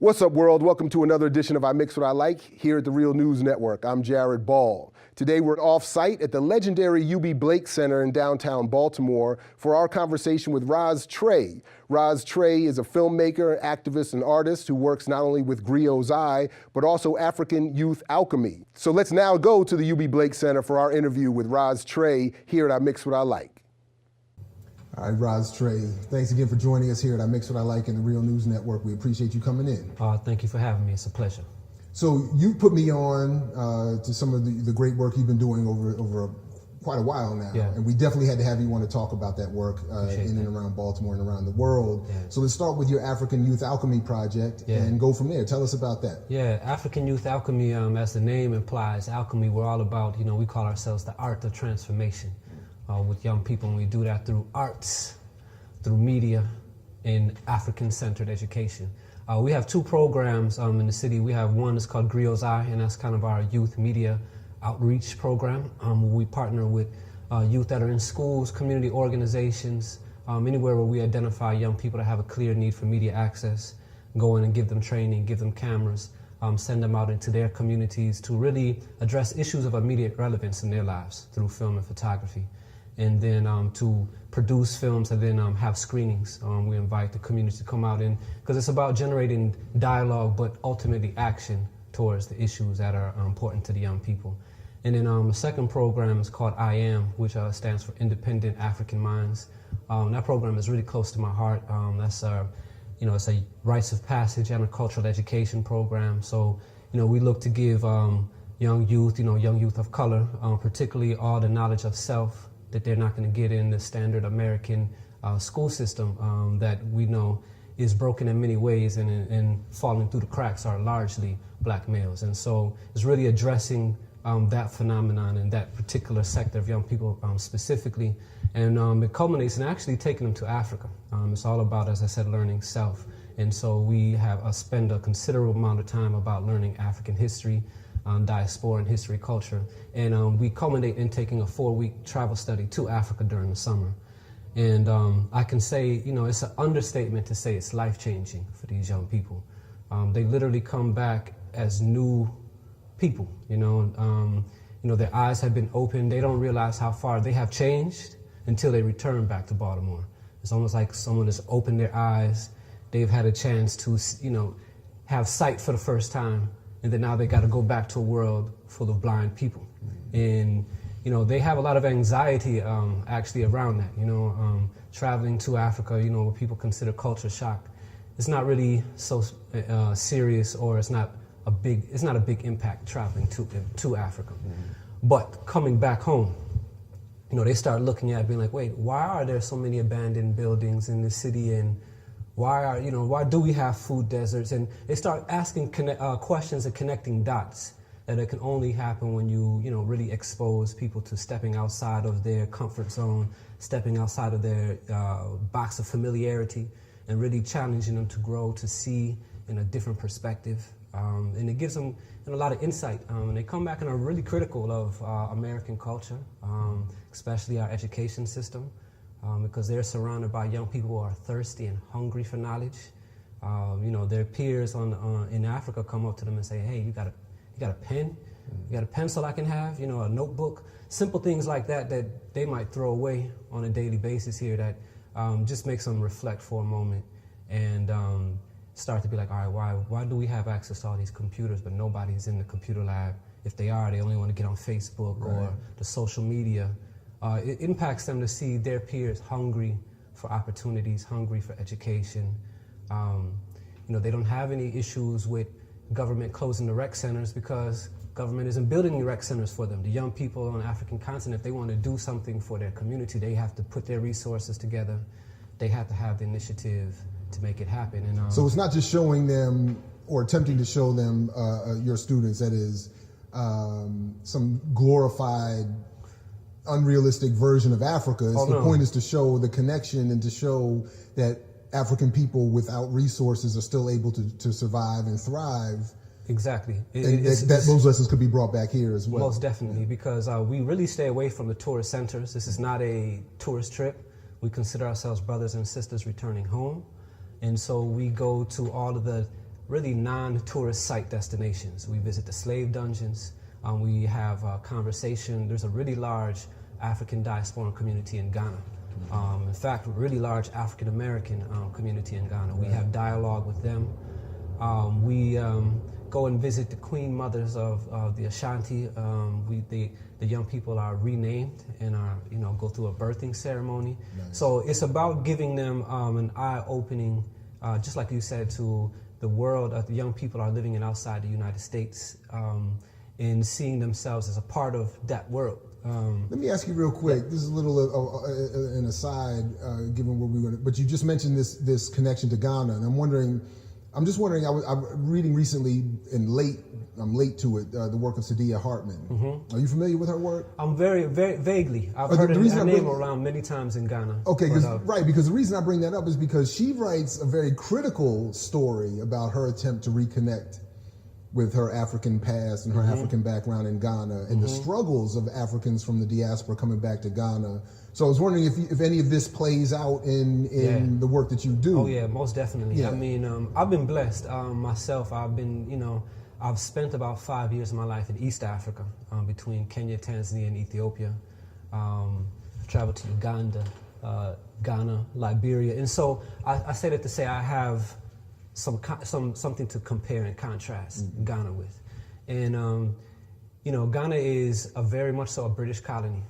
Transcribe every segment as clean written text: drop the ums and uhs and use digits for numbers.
What's up, world? Welcome to another edition of I Mix What I Like here at the Real News Network. I'm Jared Ball. Today we're off-site at the legendary UB Blake Center in downtown Baltimore for our conversation with Ras Tre. Ras Tre is a filmmaker, activist, and artist who works not only with Griot's Eye, but also African Youth Alchemy. So let's now go to the UB Blake Center for our interview with Ras Tre here at I Mix What I Like. All right, Ras Tre, thanks again for joining us here at I Mix What I Like in the Real News Network. We appreciate you coming in. Thank you for having me. It's a pleasure. So you put me on to some of the great work you've been doing over quite a while now. Yeah. And we definitely had to have you on to talk about that work in and around Baltimore and around the world. Yeah. So let's start with your African Youth Alchemy project and go from there. Tell us about that. Yeah, African Youth Alchemy, as the name implies, alchemy, we're all about, we call ourselves the art of transformation. With young people, and we do that through arts, through media, and African-centered education. We have two programs in the city. We have one that's called Griot's Eye, and that's kind of our youth media outreach program. We partner with youth that are in schools, community organizations, anywhere where we identify young people that have a clear need for media access, go in and give them training, give them cameras, send them out into their communities to really address issues of immediate relevance in their lives through film and photography. And then to produce films and then have screenings. We invite the community to come out because it's about generating dialogue, but ultimately action towards the issues that are important to the young people. And then the second program is called I Am, which stands for Independent African Minds. That program is really close to my heart. That's it's a rites of passage and a cultural education program. So, we look to give young youth of color, particularly all the knowledge of self that they're not going to get in the standard American school system that we know is broken in many ways and falling through the cracks are largely black males. And so it's really addressing that phenomenon and that particular sector of young people specifically. And it culminates in actually taking them to Africa. It's all about, as I said, learning self. And so we have spend a considerable amount of time about learning African history, diaspora and history, culture. And we culminate in taking a 4-week travel study to Africa during the summer. And I can say, it's an understatement to say it's life-changing for these young people. They literally come back as new people, their eyes have been opened. They don't realize how far they have changed until they return back to Baltimore. It's almost like someone has opened their eyes. They've had a chance to, have sight for the first time. And then now they got to go back to a world full of blind people. And, they have a lot of anxiety actually around that, traveling to Africa, what people consider culture shock. It's not really so serious, or it's not a big impact traveling to Africa. But coming back home, they start looking at it being like, wait, why are there so many abandoned buildings in the city? And why do we have food deserts? And they start asking questions and connecting dots that it can only happen when you really expose people to stepping outside of their comfort zone, stepping outside of their box of familiarity, and really challenging them to grow, to see in a different perspective. And it gives them a lot of insight. And they come back and are really critical of American culture, especially our education system. Because they're surrounded by young people who are thirsty and hungry for knowledge. Their peers in Africa come up to them and say, "Hey, you got a pen? You got a pencil I can have? A notebook?" Simple things like that they might throw away on a daily basis here that just makes them reflect for a moment and start to be like, all right, why do we have access to all these computers but nobody's in the computer lab? If they are, they only want to get on Facebook or the social media. It impacts them to see their peers hungry for opportunities, hungry for education. They don't have any issues with government closing the rec centers because government isn't building any rec centers for them. The young people on the African continent, if they want to do something for their community, they have to put their resources together. They have to have the initiative to make it happen. And so it's not just showing them or attempting to show them, your students, that is some glorified, unrealistic version of Africa. The point is to show the connection and to show that African people without resources are still able to survive and thrive. Exactly. Those lessons could be brought back here as well. Most definitely, because we really stay away from the tourist centers. This is not a tourist trip. We consider ourselves brothers and sisters returning home. And so we go to all of the really non-tourist site destinations. We visit the slave dungeons. We have a conversation. There's a really large African diaspora community in Ghana. In fact, a really large African American community in Ghana. We have dialogue with them. We go and visit the queen mothers of the Ashanti. The young people are renamed and are, go through a birthing ceremony. Nice. So it's about giving them an eye-opening, just like you said, to the world. The young people are living in outside the United States and seeing themselves as a part of that world. Let me ask you real quick. This is a little an aside, given where we went. But you just mentioned this connection to Ghana, and I'm just wondering. I'm reading recently, I'm late to it. The work of Saidiya Hartman. Mm-hmm. Are you familiar with her work? I'm very vaguely. I've heard her name around many times in Ghana. Okay, because the reason I bring that up is because she writes a very critical story about her attempt to reconnect with her African past and her African background in Ghana and the struggles of Africans from the diaspora coming back to Ghana. So I was wondering if any of this plays out in the work that you do. Oh yeah, most definitely. Yeah. I mean, I've been blessed myself. I've spent about 5 years of my life in East Africa, between Kenya, Tanzania, and Ethiopia. I've traveled to Uganda, Ghana, Liberia, and so I say that to say I have something to compare and contrast Ghana with. And Ghana is very much so a British colony.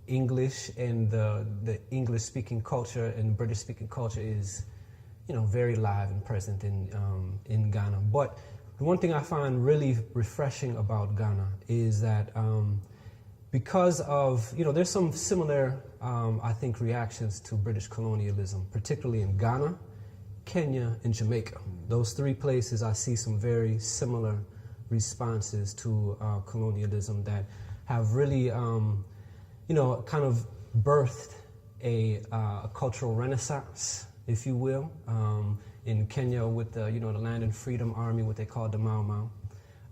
English and the English-speaking culture and British-speaking culture is very live and present in Ghana. But the one thing I find really refreshing about Ghana is that because of, there's some similar, I think, reactions to British colonialism, particularly in Ghana, Kenya, and Jamaica. Those three places I see some very similar responses to colonialism that have really, kind of birthed a cultural renaissance, if you will. In Kenya with the Land and Freedom Army, what they call the Mau Mau.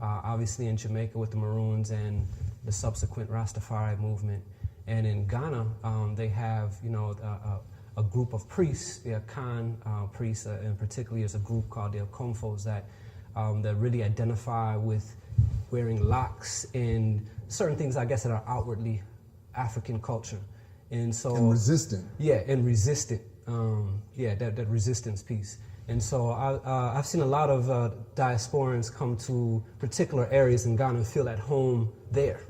Obviously in Jamaica with the Maroons and the subsequent Rastafari movement. And in Ghana, they have, a group of priests, the Akan priests, and particularly there's a group called the Okomfos that really identify with wearing locks and certain things, I guess, that are outwardly African culture. And so resistant. Yeah, and resistant. That resistance piece. And so I've seen a lot of diasporans come to particular areas in Ghana and feel at home there.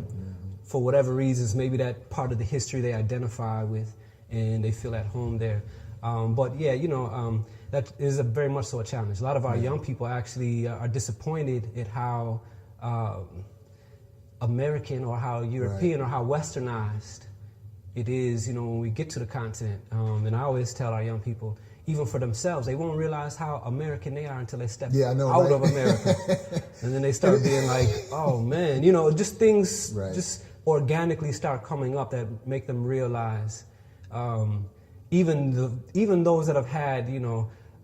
For whatever reasons, maybe that part of the history they identify with and they feel at home there. That is very much so a challenge. A lot of our young people actually are disappointed at how American or how European or how westernized it is, when we get to the continent. And I always tell our young people, even for themselves, they won't realize how American they are until they step out of America. And then they start being like, oh man, just things just organically start coming up that make them realize, even those that have had,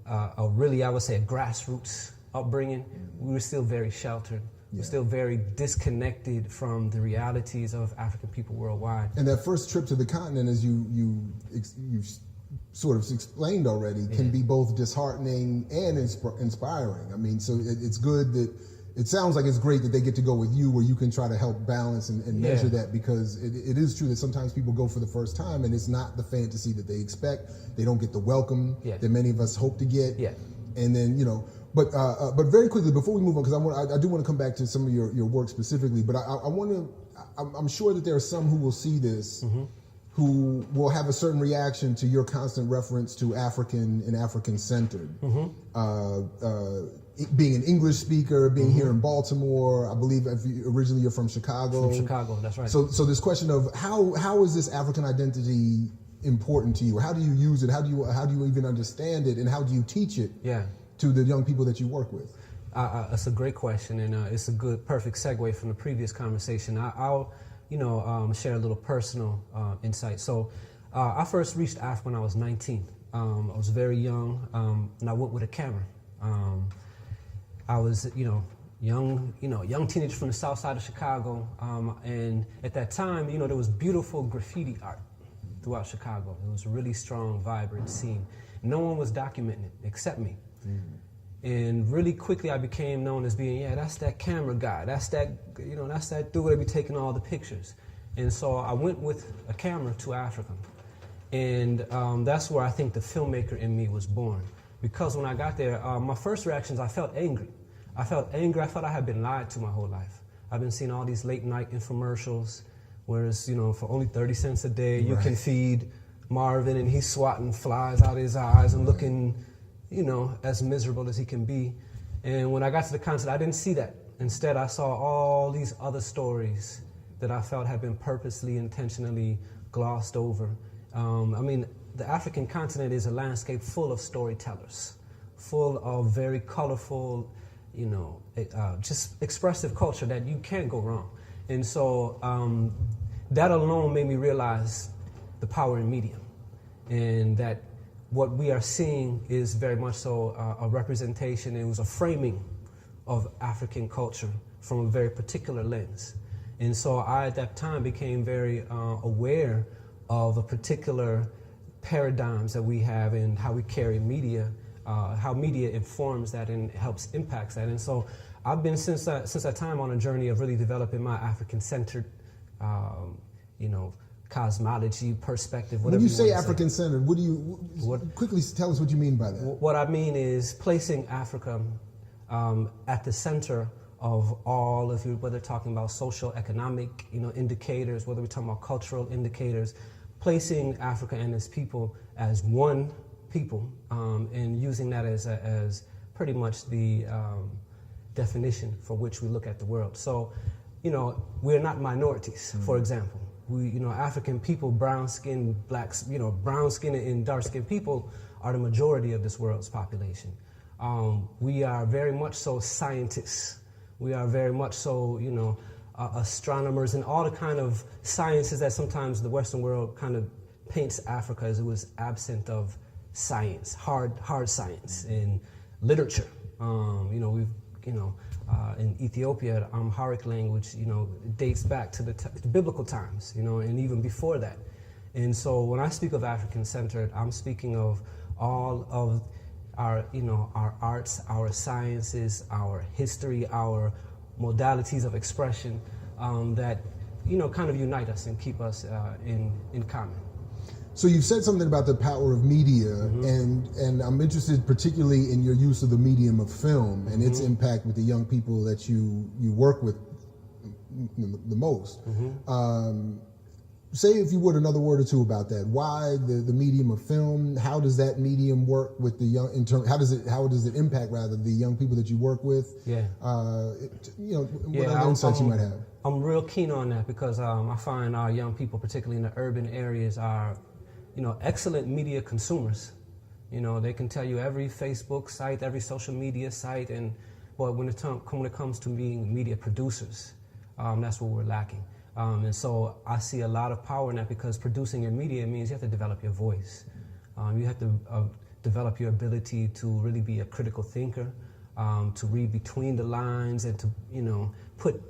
a really, I would say, a grassroots upbringing, we were still very sheltered. We're still very disconnected from the realities of African people worldwide. And that first trip to the continent, as you sort of explained already, can be both disheartening and inspiring. I mean, so it's good that, it sounds like it's great that they get to go with you where you can try to help balance and measure that, because it is true that sometimes people go for the first time and it's not the fantasy that they expect. They don't get the welcome that many of us hope to get. And then, but very quickly, before we move on, because I do want to come back to some of your work specifically, but I'm sure that there are some who will see this who will have a certain reaction to your constant reference to African and African-centered. Being an English speaker, being here in Baltimore, I believe originally you're from Chicago. From Chicago, that's right. So this question of how is this African identity important to you? How do you use it? How do you even understand it? And how do you teach it to the young people that you work with? It's a great question, and it's a perfect segue from the previous conversation. I'll share a little personal insight. So I first reached Africa when I was 19. I was very young, and I went with a camera. I was, young teenager from the south side of Chicago, and at that time, there was beautiful graffiti art throughout Chicago. It was a really strong, vibrant scene. No one was documenting it except me. And really quickly I became known as being, yeah, that's that camera guy. That's that, that's that dude that be taking all the pictures. And so I went with a camera to Africa. And that's where I think the filmmaker in me was born. Because when I got there, my first reactions, I felt angry. I felt I had been lied to my whole life. I've been seeing all these late night infomercials, whereas, for only 30 cents a day, you can feed Marvin and he's swatting flies out of his eyes and looking, as miserable as he can be. And when I got to the concert, I didn't see that. Instead, I saw all these other stories that I felt had been purposely, intentionally glossed over. The African continent is a landscape full of storytellers, full of very colorful, just expressive culture that you can't go wrong. And so that alone made me realize the power in media, and that what we are seeing is very much so a representation. It was a framing of African culture from a very particular lens. And so I, at that time, became very aware of a particular paradigms that we have in how we carry media, how media informs that and helps impacts that. And so I've been since that time on a journey of really developing my African-centered, cosmology perspective. When you say African-centered, quickly tell us what you mean by that? What I mean is placing Africa at the center of all of you, whether talking about social, economic, indicators, whether we're talking about cultural indicators, placing Africa and its people as one people, and using that as pretty much the definition for which we look at the world. So, we're not minorities, for example. We, African people, brown-skinned, blacks, brown-skinned and dark-skinned people are the majority of this world's population. We are very much so scientists. We are very much so, astronomers and all the kind of sciences that sometimes the Western world kind of paints Africa as it was absent of science, hard science and literature. In Ethiopia, the Amharic language, dates back to the biblical times, and even before that. And so when I speak of African-centered, I'm speaking of all of our arts, our sciences, our history, our modalities of expression that, kind of unite us and keep us in common. So you've said something about the power of media, and I'm interested particularly in your use of the medium of film and its impact with the young people that you work with the most. Say, if you would, another word or two about that. Why the medium of film? How does that medium work with the young? How does it impact rather the young people that you work with? What other insights you might have? I'm real keen on that because I find our young people, particularly in the urban areas, are excellent media consumers. They can tell you every Facebook site, every social media site, but when it comes to being media producers, that's what we're lacking. And so I see a lot of power in that because producing your media means you have to develop your voice. You have to develop your ability to really be a critical thinker, to read between the lines and to, put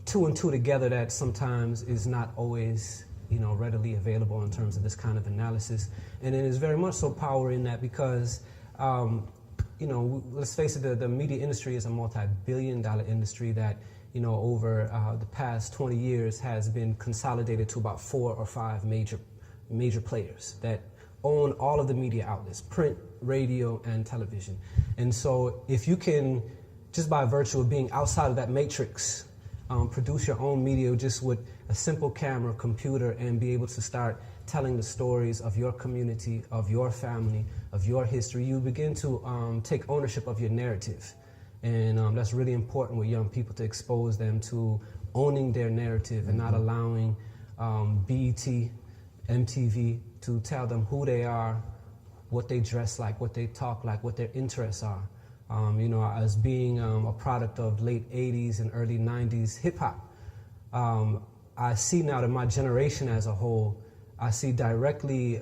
two and two together that sometimes is not always readily available in terms of this kind of analysis. And it is very much so power in that because, let's face it, the media industry is a multi-billion-dollar industry that, over the past 20 years has been consolidated to about 4 or 5 major players that own all of the media outlets, print, radio, and television. And so if you can, just by virtue of being outside of that matrix, produce your own media just with a simple camera, computer, and be able to start telling the stories of your community, of your family, of your history, you begin to take ownership of your narrative. And that's really important with young people, to expose them to owning their narrative and not allowing BET, MTV to tell them who they are, what they dress like, what they talk like, what their interests are. As being a product of late 80s and early 90s hip-hop, I see now that my generation as a whole, I see directly,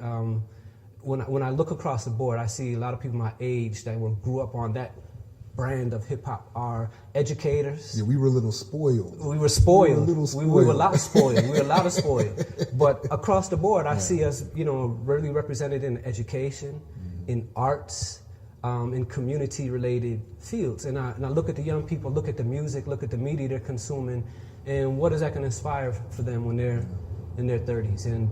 when I look across the board, I see a lot of people my age that grew up on that brand of hip-hop are educators. Yeah, we were a little spoiled. We were spoiled. We were a lot spoiled. We were a lot spoiled. But across the board, I see us, really represented in education, in arts, in community-related fields. And I look at the young people, look at the music, look at the media they're consuming, and what is that going to inspire for them when they're in their 30s and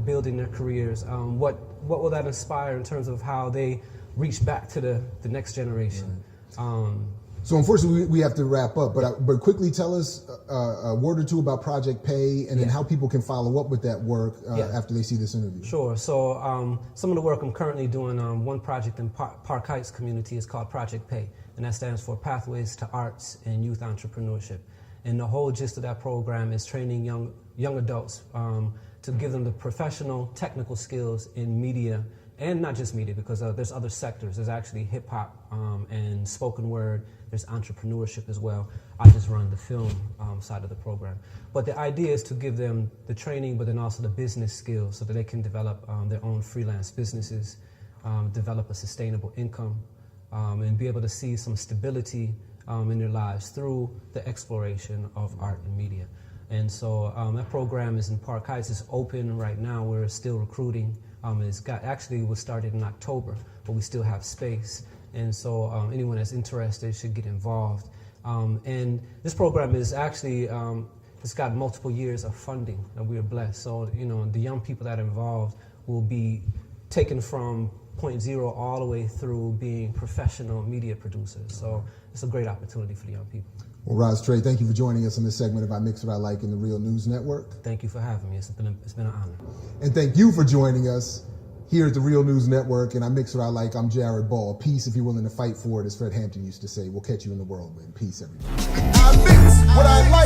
building their careers? What will that inspire in terms of how they reach back to the next generation? So unfortunately, we have to wrap up, but quickly tell us a word or two about Project Pay, and then how people can follow up with that work after they see this interview. Sure. So some of the work I'm currently doing, one project in Park Heights community is called Project Pay, and that stands for Pathways to Arts and Youth Entrepreneurship. And the whole gist of that program is training young adults to give them the professional, technical skills in media, and not just media, because there's other sectors. There's actually hip hop and spoken word. There's entrepreneurship as well. I just run the film side of the program. But the idea is to give them the training, but then also the business skills so that they can develop their own freelance businesses, develop a sustainable income, and be able to see some stability in their lives through the exploration of art and media. And so that program is in Park Heights. It's open right now. We're still recruiting. Actually was started in October, but we still have space. And so anyone that's interested should get involved. And this program is actually, it's got multiple years of funding, and we are blessed. So, the young people that are involved will be taken from point zero all the way through being professional media producers. So it's a great opportunity for the young people. Well, Ras Tre, thank you for joining us on this segment of I Mix What I Like in the Real News Network. Thank you for having me. It's been an honor. And thank you for joining us here at the Real News Network, and I Mix What I Like. I'm Jared Ball. Peace if you're willing to fight for it, as Fred Hampton used to say. We'll catch you in the whirlwind. Peace, everybody. I mix what I like.